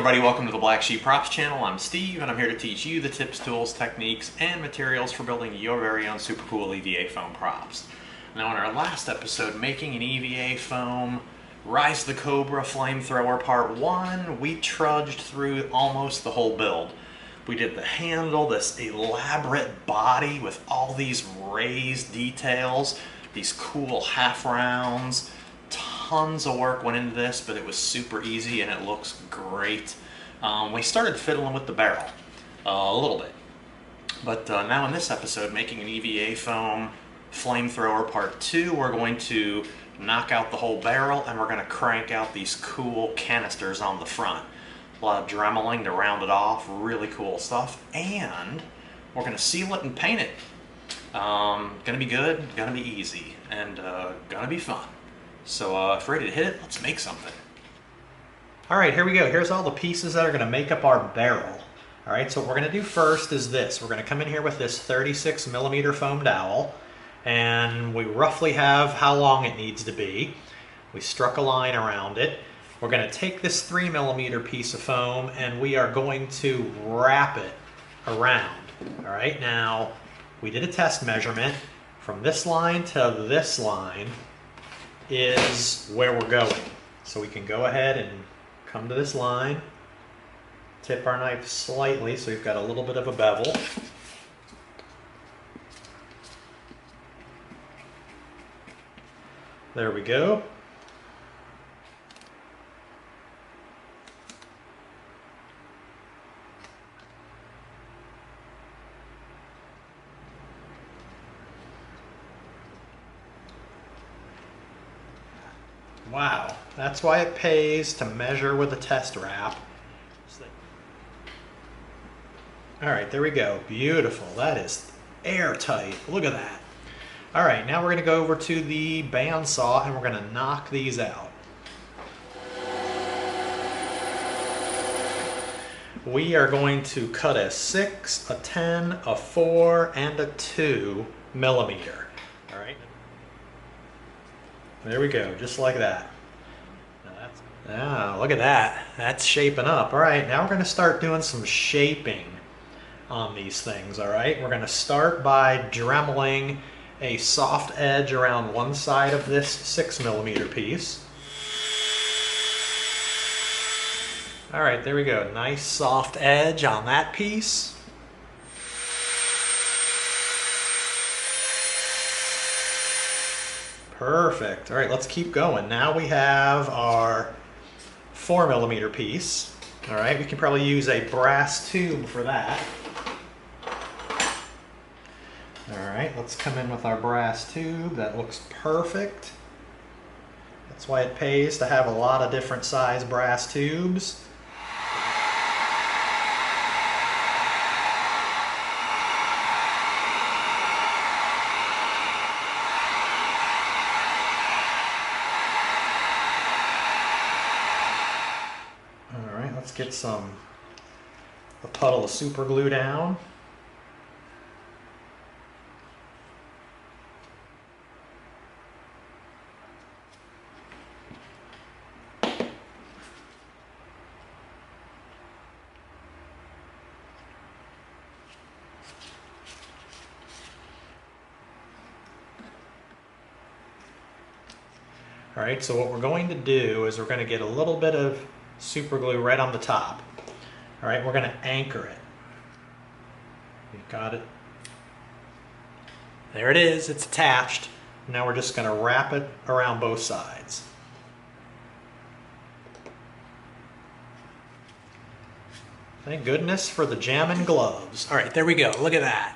everybody, welcome to the Black Sheep Props channel. I'm Steve and I'm here to teach you the tips, tools, techniques, and materials for building your very own super cool EVA foam props. Now in our last episode, making an EVA foam Rise the Cobra Flamethrower Part 1, we trudged through almost the whole build. We did the handle, this elaborate body with all these raised details, these cool half rounds. Tons of work went into this, but it was super easy and it looks great. We started fiddling with the barrel a little bit, but now in this episode, making an EVA Foam Flamethrower Part 2, we're going to knock out the whole barrel and we're going to crank out these cool canisters on the front. A lot of dremeling to round it off, really cool stuff, and we're going to seal it and paint it. Gonna be good, gonna be easy, and gonna be fun. So if we're ready to hit it, let's make something. All right, here we go. Here's all the pieces that are gonna make up our barrel. All right, so what we're gonna do first is this. We're gonna come in here with this 36mm foam dowel, and we roughly have how long it needs to be. We struck a line around it. We're gonna take this 3mm piece of foam and we are going to wrap it around. All right, now we did a test measurement. From this line to this line is where we're going. So we can go ahead and come to this line, tip our knife slightly so we've got a little bit of a bevel. There we go. Wow, that's why it pays to measure with a test wrap. All right, there we go. Beautiful. That is airtight. Look at that. All right, now we're going to go over to the bandsaw and we're going to knock these out. We are going to cut a 6, a 10, a 4, and a 2 millimeter. All right. There we go, just like that. Look at that. That's shaping up. All right, now we're going to start doing some shaping on these things, all right? We're going to start by dremeling a soft edge around one side of this 6mm piece. All right, there we go. Nice soft edge on that piece. Perfect. All right, let's keep going. Now we have our 4mm piece. All right, we can probably use a brass tube for that. All right, let's come in with our brass tube. That looks perfect. That's why it pays to have a lot of different size brass tubes. Let's get a puddle of super glue down. All right, so what we're going to do is we're going to get a little bit of super glue right on the top. All right, we're going to anchor it. You've got it. There it is, it's attached. Now we're just going to wrap it around both sides. Thank goodness for the jamming gloves. All right, there we go, look at that.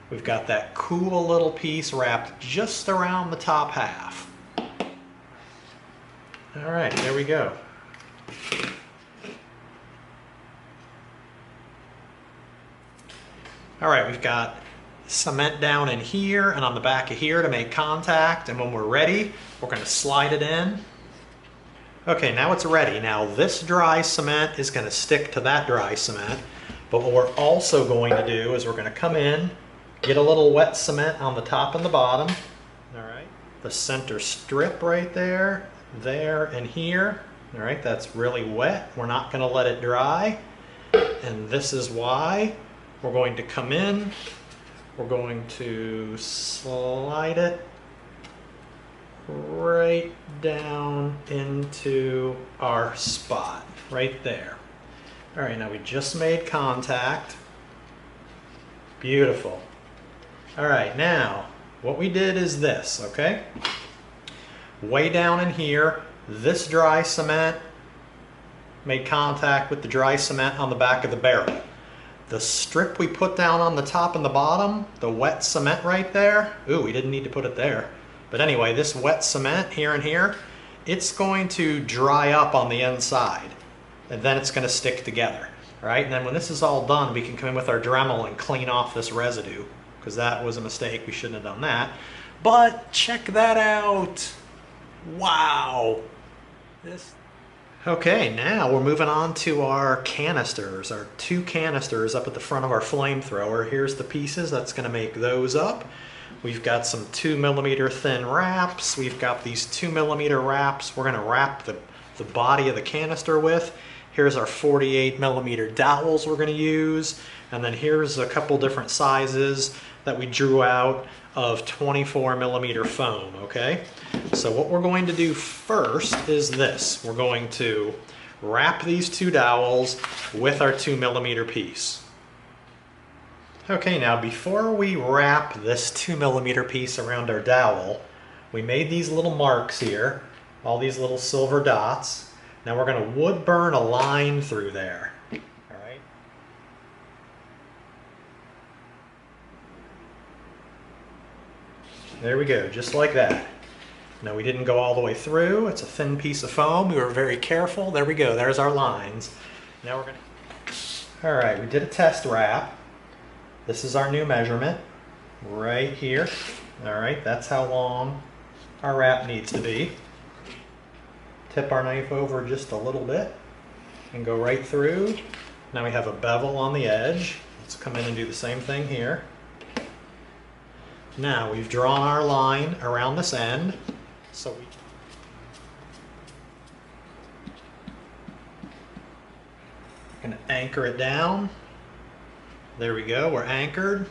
We've got that cool little piece wrapped just around the top half. All right, there we go. All right, we've got cement down in here and on the back of here to make contact, and when we're ready, we're going to slide it in. Okay, now it's ready. Now this dry cement is going to stick to that dry cement, but what we're also going to do is we're going to come in, get a little wet cement on the top and the bottom. All right, the center strip right there, there, and here. All right, that's really wet. We're not going to let it dry. And this is why we're going to come in. We're going to slide it right down into our spot, right there. All right, now we just made contact. Beautiful. All right, now what we did is this, okay? Way down in here, this dry cement made contact with the dry cement on the back of the barrel. The strip we put down on the top and the bottom, the wet cement right there, ooh, we didn't need to put it there. But anyway, this wet cement here and here, it's going to dry up on the inside, and then it's going to stick together, right? And then when this is all done, we can come in with our Dremel and clean off this residue, because that was a mistake. We shouldn't have done that. But check that out. Wow. Okay, now we're moving on to our canisters, our 2 canisters up at the front of our flamethrower. Here's the pieces that's going to make those up. We've got some 2mm thin wraps. We've got these 2mm wraps we're going to wrap the body of the canister with. Here's our 48mm dowels we're going to use. And then here's a couple different sizes that we drew out of 24mm foam, okay? So what we're going to do first is this. We're going to wrap these 2 dowels with our 2mm piece. Okay, now before we wrap this 2mm piece around our dowel, we made these little marks here, all these little silver dots. Now we're going to wood burn a line through there. All right. There we go, just like that. Now we didn't go all the way through. It's a thin piece of foam. We were very careful. There we go, there's our lines. Now we're going to... All right, we did a test wrap. This is our new measurement right here. All right, that's how long our wrap needs to be. Tip our knife over just a little bit and go right through. Now we have a bevel on the edge. Let's come in and do the same thing here. Now we've drawn our line around this end. So we're going to anchor it down. There we go, we're anchored.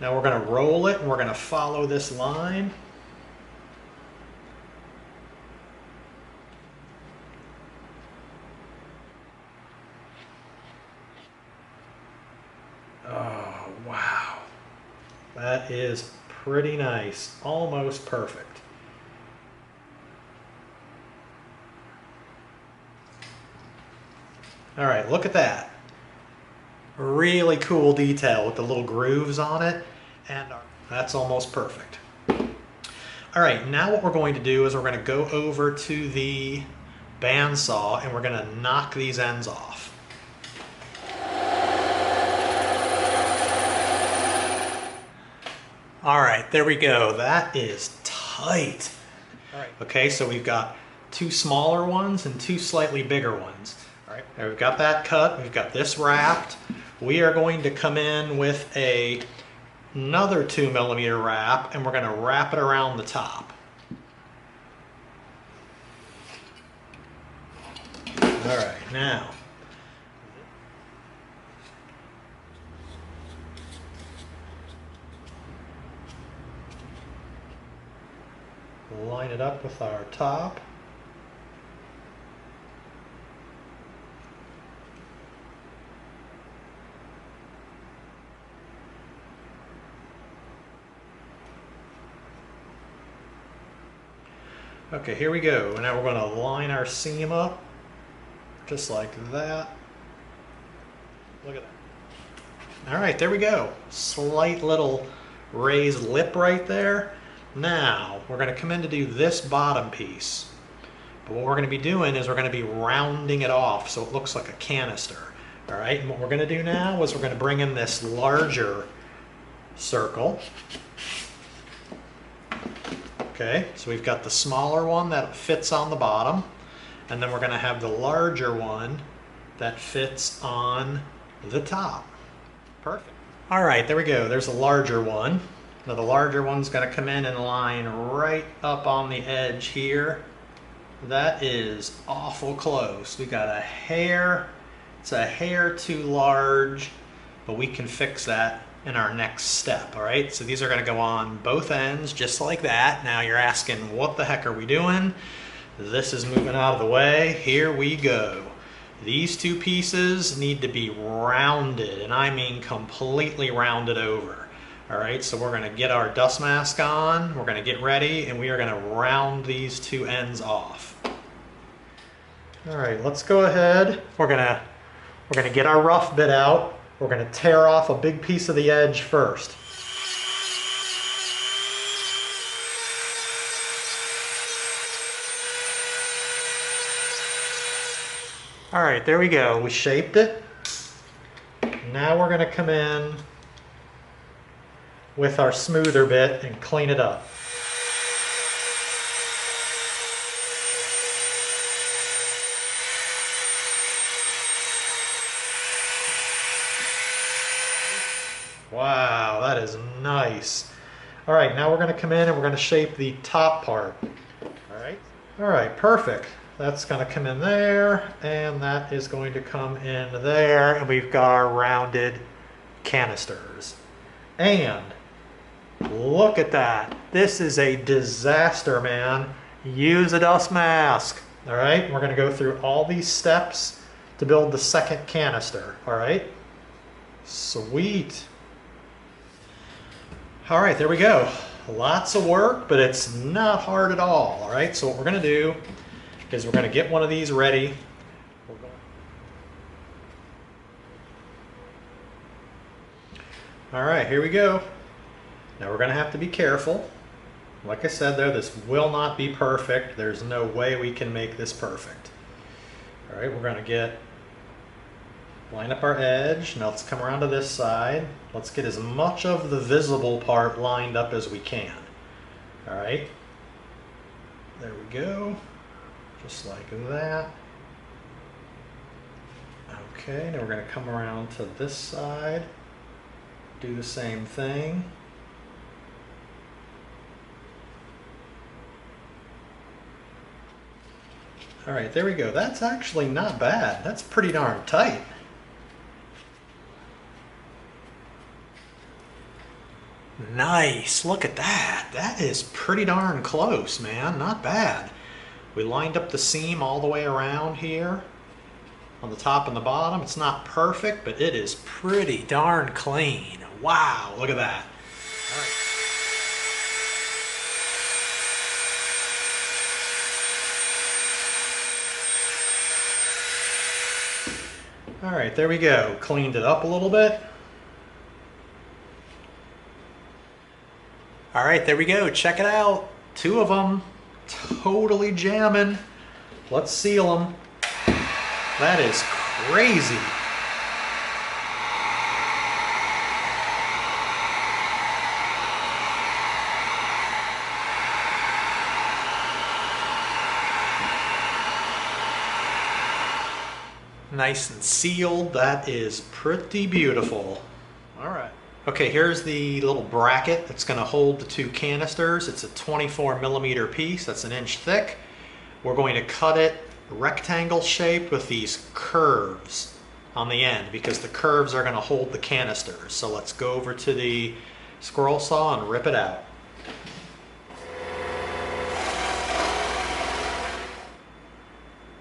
Now we're going to roll it and we're going to follow this line. Oh, wow. That is pretty nice, almost perfect. All right, look at that. Really cool detail with the little grooves on it, and that's almost perfect. All right, now what we're going to do is we're going to go over to the bandsaw and we're going to knock these ends off. All right, there we go. That is tight. All right. Okay, so we've got 2 smaller ones and 2 slightly bigger ones. All right, we've got that cut. We've got this wrapped. We are going to come in with another 2mm wrap, and we're going to wrap it around the top. All right, now. Line it up with our top. Okay, here we go. Now we're going to line our seam up just like that. Look at that. All right, there we go. Slight little raised lip right there. Now we're going to come in to do this bottom piece. But what we're going to be doing is we're going to be rounding it off so it looks like a canister. All right, and what we're going to do now is we're going to bring in this larger circle. Okay, so we've got the smaller one that fits on the bottom, and then we're going to have the larger one that fits on the top. Perfect. All right, there we go. There's a larger one. Now the larger one's going to come in and line right up on the edge here. That is awful close. We got a hair, it's a hair too large, but we can fix that in our next step, all right? So these are gonna go on both ends just like that. Now you're asking, what the heck are we doing? This is moving out of the way. Here we go. These two pieces need to be rounded, and I mean completely rounded over. All right, so we're gonna get our dust mask on, we're gonna get ready, and we are gonna round these two ends off. All right, let's go ahead. We're gonna get our rough bit out. We're gonna tear off a big piece of the edge first. All right, there we go. We shaped it. Now we're gonna come in with our smoother bit and clean it up. Wow, that is nice. All right, now we're gonna come in and we're gonna shape the top part. All right, perfect. That's gonna come in there, and that is going to come in there, and we've got our rounded canisters. And look at that. This is a disaster, man. Use a dust mask. All right, we're gonna go through all these steps to build the second canister, all right? Sweet. All right, there we go. Lots of work, but it's not hard at all right? So what we're gonna do is we're gonna get one of these ready. All right, here we go. Now we're gonna have to be careful. Like I said there, this will not be perfect. There's no way we can make this perfect. All right, we're gonna line up our edge. Now let's come around to this side. Let's get as much of the visible part lined up as we can. All right, there we go. Just like that. Okay, now we're gonna come around to this side. Do the same thing. All right, there we go. That's actually not bad. That's pretty darn tight. Nice, look at that. That is pretty darn close, man. Not bad. We lined up the seam all the way around here on the top and the bottom. It's not perfect, but it is pretty darn clean. Wow, look at that. All right, there we go. Cleaned it up a little bit. All right, there we go. Check it out. Two of them. Totally jamming. Let's seal them. That is crazy. Nice and sealed. That is pretty beautiful. All right. Okay, here's the little bracket that's going to hold the two canisters. It's a 24mm piece. That's 1 inch thick. We're going to cut it rectangle shaped with these curves on the end because the curves are going to hold the canisters. So let's go over to the squirrel saw and rip it out.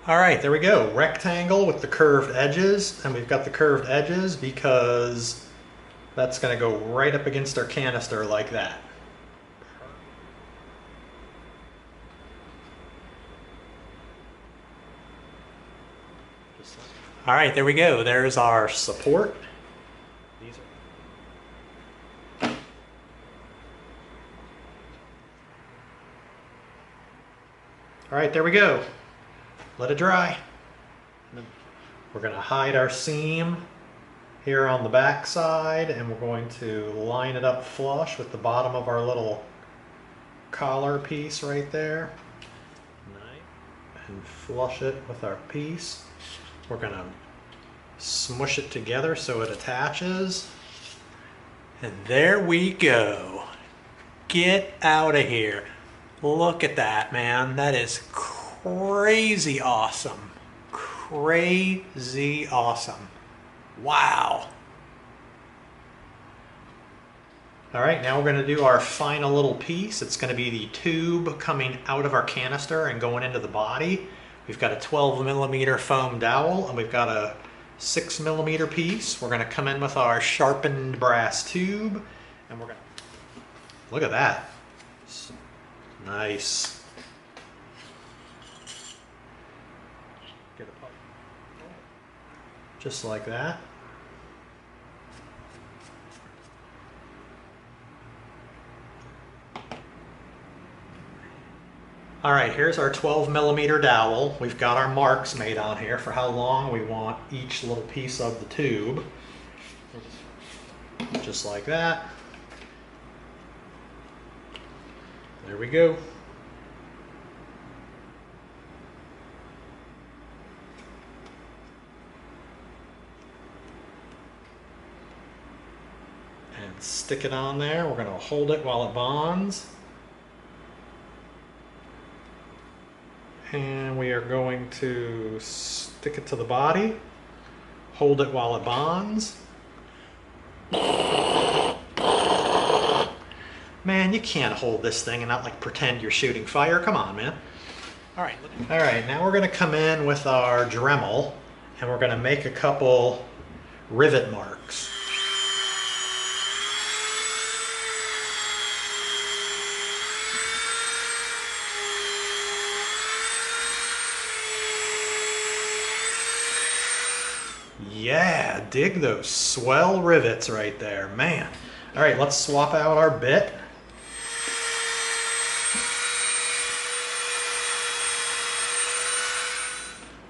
All right, there we go. Rectangle with the curved edges, and we've got the curved edges because that's going to go right up against our canister like that. All right, there we go. There's our support. All right, there we go. Let it dry. We're going to hide our seam here on the back side, and we're going to line it up flush with the bottom of our little collar piece right there. And flush it with our piece. We're going to smush it together so it attaches. And there we go. Get out of here. Look at that, man. That is crazy awesome. Crazy awesome. Wow. All right, now we're going to do our final little piece. It's going to be the tube coming out of our canister and going into the body. We've got a 12mm foam dowel, and we've got a 6mm piece. We're going to come in with our sharpened brass tube, and we're going to... Look at that. Nice. Get it up. Just like that. All right, here's our 12mm dowel. We've got our marks made on here for how long we want each little piece of the tube. Just like that. There we go. And stick it on there. We're going to hold it while it bonds. And we are going to stick it to the body, hold it while it bonds. Man, you can't hold this thing and not like pretend you're shooting fire. Come on, man. All right, now we're going to come in with our Dremel and we're going to make a couple rivet marks. Yeah, dig those swell rivets right there, man. All right, let's swap out our bit.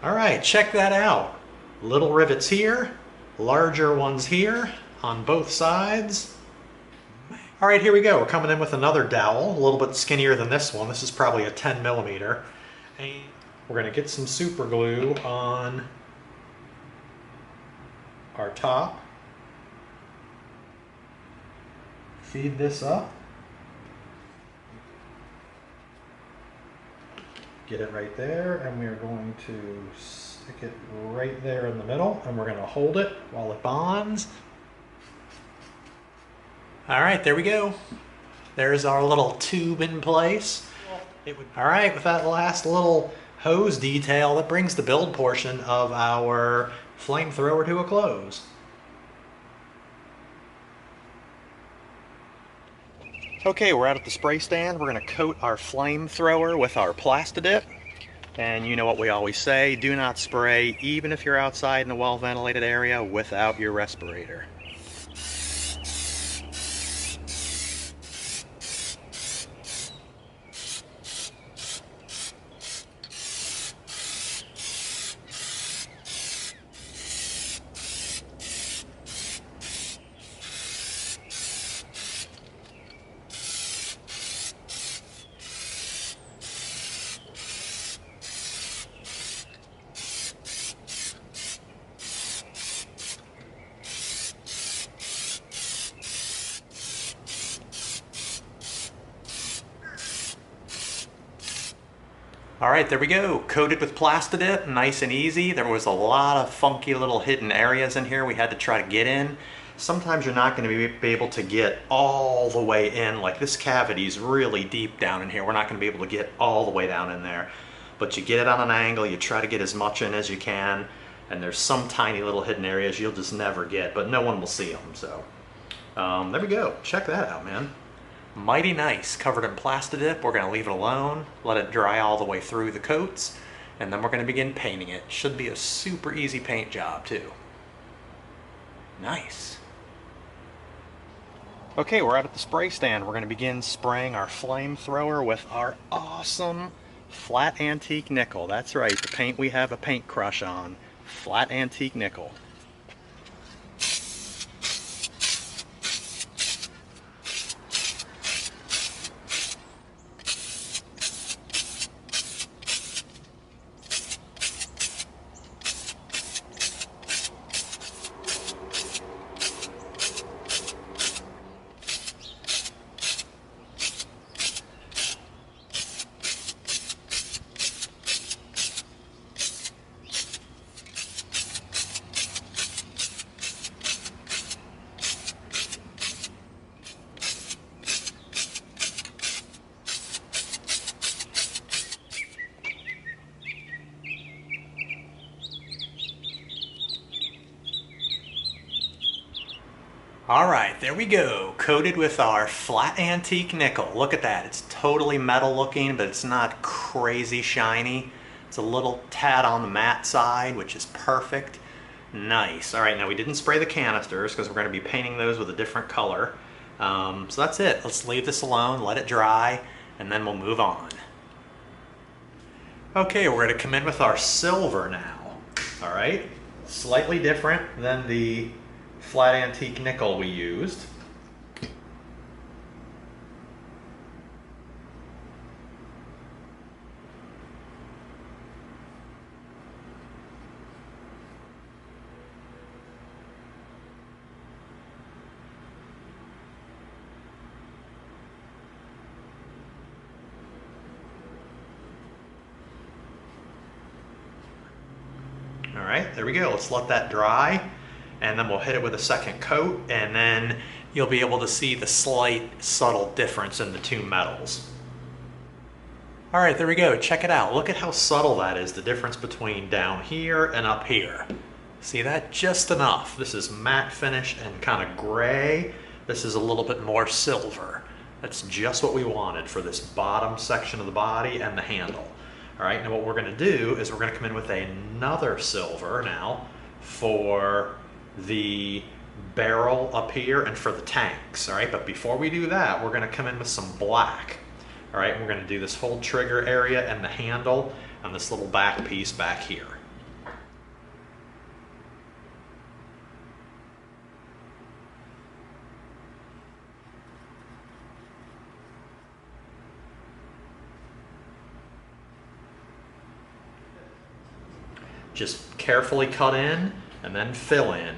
All right, check that out. Little rivets here, larger ones here on both sides. All right, here we go. We're coming in with another dowel, a little bit skinnier than this one. This is probably a 10mm. And we're gonna get some super glue on our top. Feed this up. Get it right there, and we are going to stick it right there in the middle, and we're going to hold it while it bonds. All right, there we go. There's our little tube in place. All right, with that last little hose detail, that brings the build portion of our flamethrower to a close. Okay, we're out at the spray stand. We're going to coat our flamethrower with our Plastidip. And you know what we always say, do not spray, even if you're outside in a well-ventilated area, without your respirator. All right, there we go. Coated with Plastidip, nice and easy. There was a lot of funky little hidden areas in here we had to try to get in. Sometimes you're not going to be able to get all the way in. Like this cavity is really deep down in here. We're not going to be able to get all the way down in there. But you get it on an angle, you try to get as much in as you can, and there's some tiny little hidden areas you'll just never get, but no one will see them. So there we go. Check that out, man. Mighty nice, covered in Plastidip. We're going to leave it alone, let it dry all the way through the coats, and then we're going to begin painting it. Should be a super easy paint job too. Nice. Okay, we're out at the spray stand. We're going to begin spraying our flamethrower with our awesome flat antique nickel. That's right, the paint we have a paint crush on. Flat antique nickel. All right, there we go, coated with our flat antique nickel. Look at that, it's totally metal looking, but it's not crazy shiny. It's a little tad on the matte side, which is perfect. Nice. All right, now we didn't spray the canisters because we're going to be painting those with a different color. So that's it. Let's leave this alone, let it dry, and then we'll move on. Okay, we're going to come in with our silver now. All right, slightly different than the flat antique nickel we used. All right, there we go. Let's let that dry, and then we'll hit it with a second coat, and then you'll be able to see the slight, subtle difference in the two metals. All right, there we go. Check it out. Look at how subtle that is, the difference between down here and up here. See that? Just enough. This is matte finish and kind of gray. This is a little bit more silver. That's just what we wanted for this bottom section of the body and the handle. All right, now what we're going to do is we're going to come in with another silver now for the barrel up here and for the tanks. All right, but before we do that, we're going to come in with some black. All right, we're going to do this whole trigger area and the handle and this little back piece back here. Just carefully cut in and then fill in.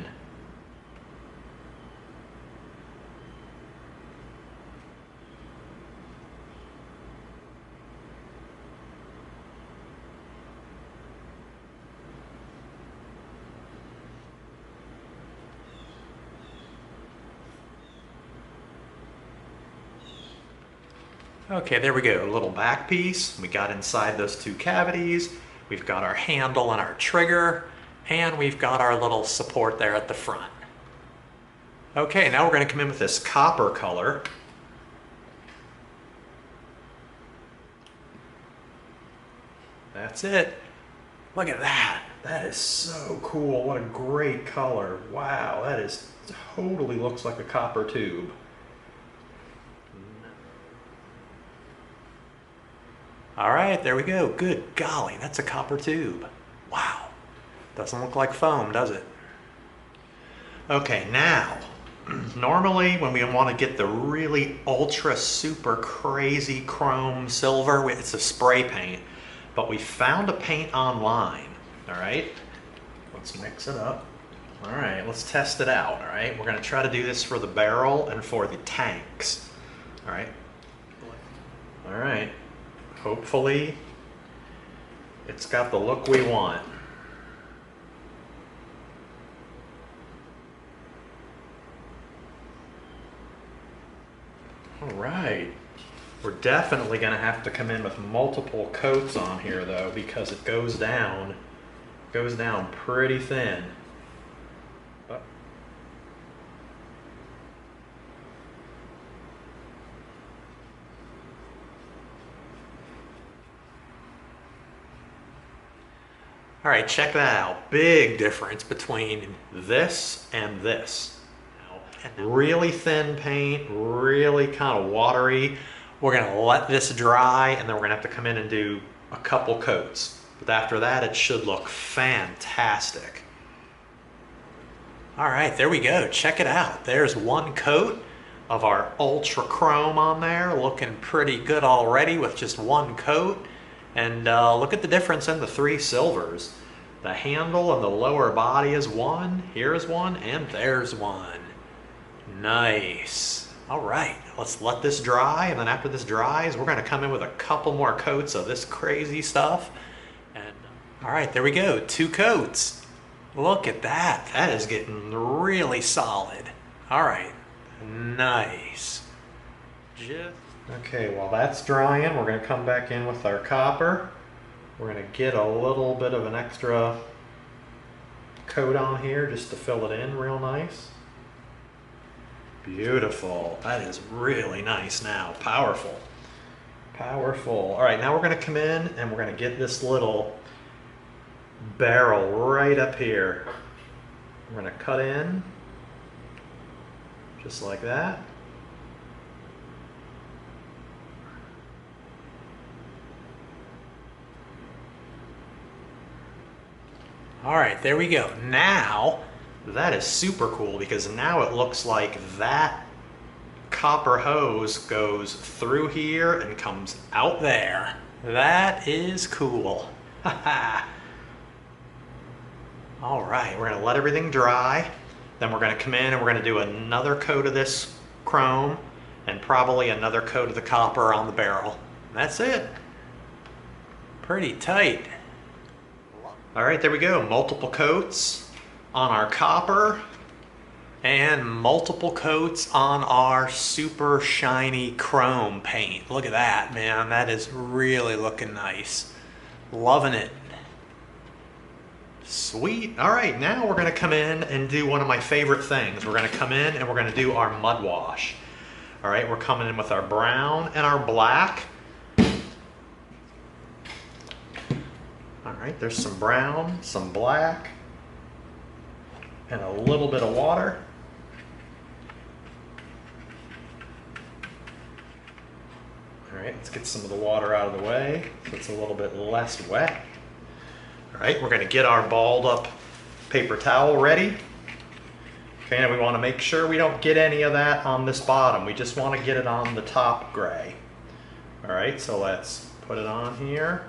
Okay, there we go, a little back piece. We got inside those two cavities. We've got our handle and our trigger, and we've got our little support there at the front. Okay, now we're going to come in with this copper color. That's it. Look at that. That is so cool. What a great color. Wow, that is totally looks like a copper tube. All right, there we go. Good golly, that's a copper tube. Wow. Doesn't look like foam, does it? Okay, now, normally when we want to get the really ultra super crazy chrome silver, it's a spray paint, but we found a paint online. All right, let's mix it up. All right, let's test it out. All right, we're going to try to do this for the barrel and for the tanks. All right. All right. Hopefully, it's got the look we want. All right. We're definitely going to have to come in with multiple coats on here, though, because it goes down pretty thin. All right, check that out. Big difference between this and this. Really thin paint, really kind of watery. We're gonna let this dry, and then we're gonna have to come in and do a couple coats. But after that, it should look fantastic. All right, there we go. Check it out. There's one coat of our ultra chrome on there, looking pretty good already with just one coat. And look at the difference in the three silvers. The handle and the lower body is one, here's one, and there's one. Nice. All right, let's let this dry, and then after this dries, we're gonna come in with a couple more coats of this crazy stuff. And all right, there we go, 2 coats. Look at that, that is getting really solid. All right, nice. Okay, while that's drying, we're going to come back in with our copper. We're going to get a little bit of an extra coat on here just to fill it in real nice. Beautiful. That is really nice now. Powerful. Powerful. All right, now we're going to come in and we're going to get this little barrel right up here. We're going to cut in just like that. All right, there we go. Now, that is super cool because now it looks like that copper hose goes through here and comes out there. That is cool. All right, we're gonna let everything dry. Then we're gonna come in and we're gonna do another coat of this chrome and probably another coat of the copper on the barrel. That's it. Pretty tight. All right, there we go. Multiple coats on our copper and multiple coats on our super shiny chrome paint. Look at that, man. That is really looking nice. Loving it. Sweet. All right, now we're gonna come in and do one of my favorite things. We're gonna come in and we're gonna do our mud wash. All right, we're coming in with our brown and our black. All right, there's some brown, some black, and a little bit of water. All right, let's get some of the water out of the way so it's a little bit less wet. All right, we're gonna get our balled up paper towel ready. Okay, and we wanna make sure we don't get any of that on this bottom. We just wanna get it on the top gray. All right, so let's put it on here.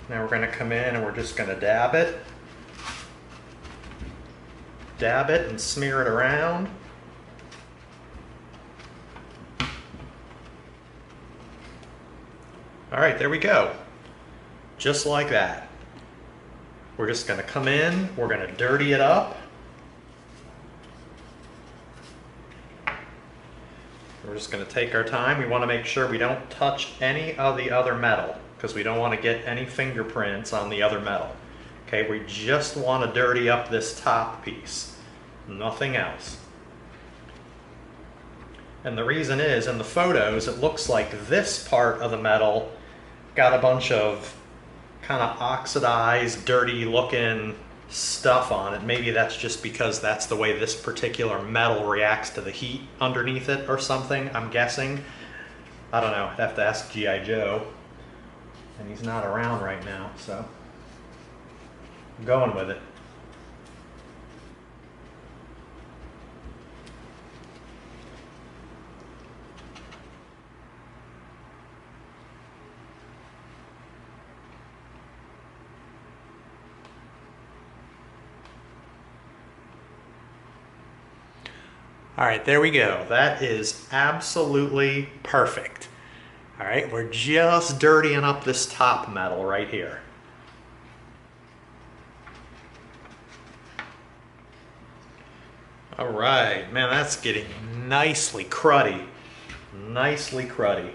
Now we're going to come in and we're just going to dab it. Dab it and smear it around. All right, there we go. Just like that. We're just going to come in, we're going to dirty it up. We're just going to take our time. We want to make sure we don't touch any of the other metal, because we don't want to get any fingerprints on the other metal. Okay, we just want to dirty up this top piece, nothing else. And the reason is, in the photos, it looks like this part of the metal got a bunch of kind of oxidized, dirty looking stuff on it. Maybe that's just because that's the way this particular metal reacts to the heat underneath it or something, I'm guessing. I don't know, I'd have to ask G.I. Joe. And he's not around right now, so I'm going with it. All right, there we go. That is absolutely perfect. All right, we're just dirtying up this top metal right here. All right, man, that's getting nicely cruddy. Nicely cruddy.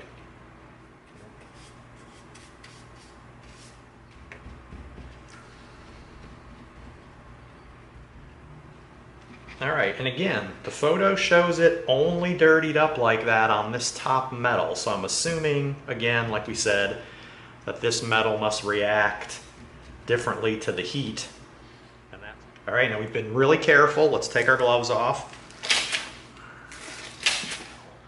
All right, and again, the photo shows it only dirtied up like that on this top metal. So I'm assuming, again, like we said, that this metal must react differently to the heat. All right, now we've been really careful. Let's take our gloves off.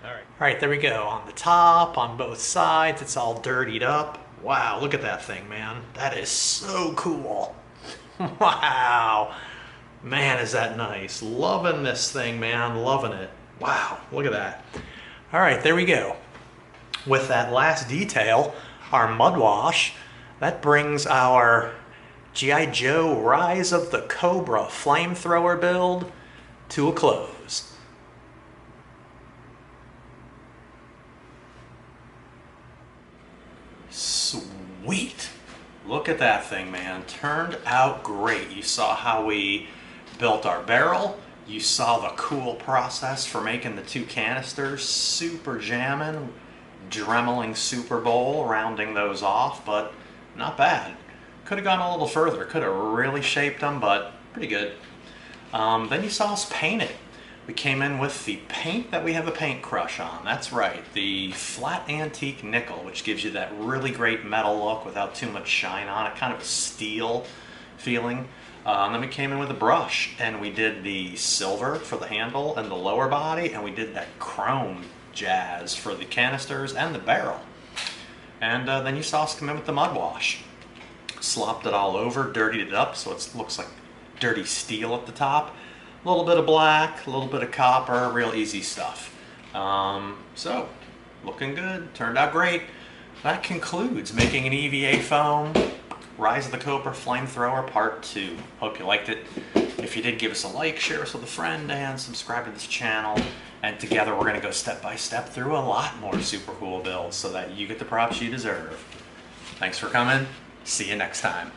All right, there we go. On the top, on both sides, it's all dirtied up. Wow, look at that thing, man. That is so cool. Wow. Man, is that nice. Loving this thing, man. Loving it. Wow, look at that. All right, there we go. With that last detail, our mud wash, that brings our G.I. Joe Rise of the Cobra flamethrower build to a close. Sweet. Look at that thing, man. Turned out great. You saw how we built our barrel. You saw the cool process for making the two canisters. Super jamming. Dremeling Super Bowl rounding those off, but not bad. Could have gone a little further, could have really shaped them, but pretty good. Then you saw us paint it. We came in with the paint that we have a paint crush on. That's right, the flat antique nickel, which gives you that really great metal look without too much shine on it, kind of a steel feeling. Then we came in with a brush and we did the silver for the handle and the lower body, and we did that chrome jazz for the canisters and the barrel. And then you saw us come in with the mud wash. Slopped it all over, dirtied it up so it looks like dirty steel at the top. A little bit of black, a little bit of copper, real easy stuff. So, looking good, turned out great. That concludes making an EVA Foam Rise of the Cobra Flamethrower Part 2. Hope you liked it. If you did, give us a like, share us with a friend, and subscribe to this channel. And together we're going to go step by step through a lot more super cool builds so that you get the props you deserve. Thanks for coming. See you next time.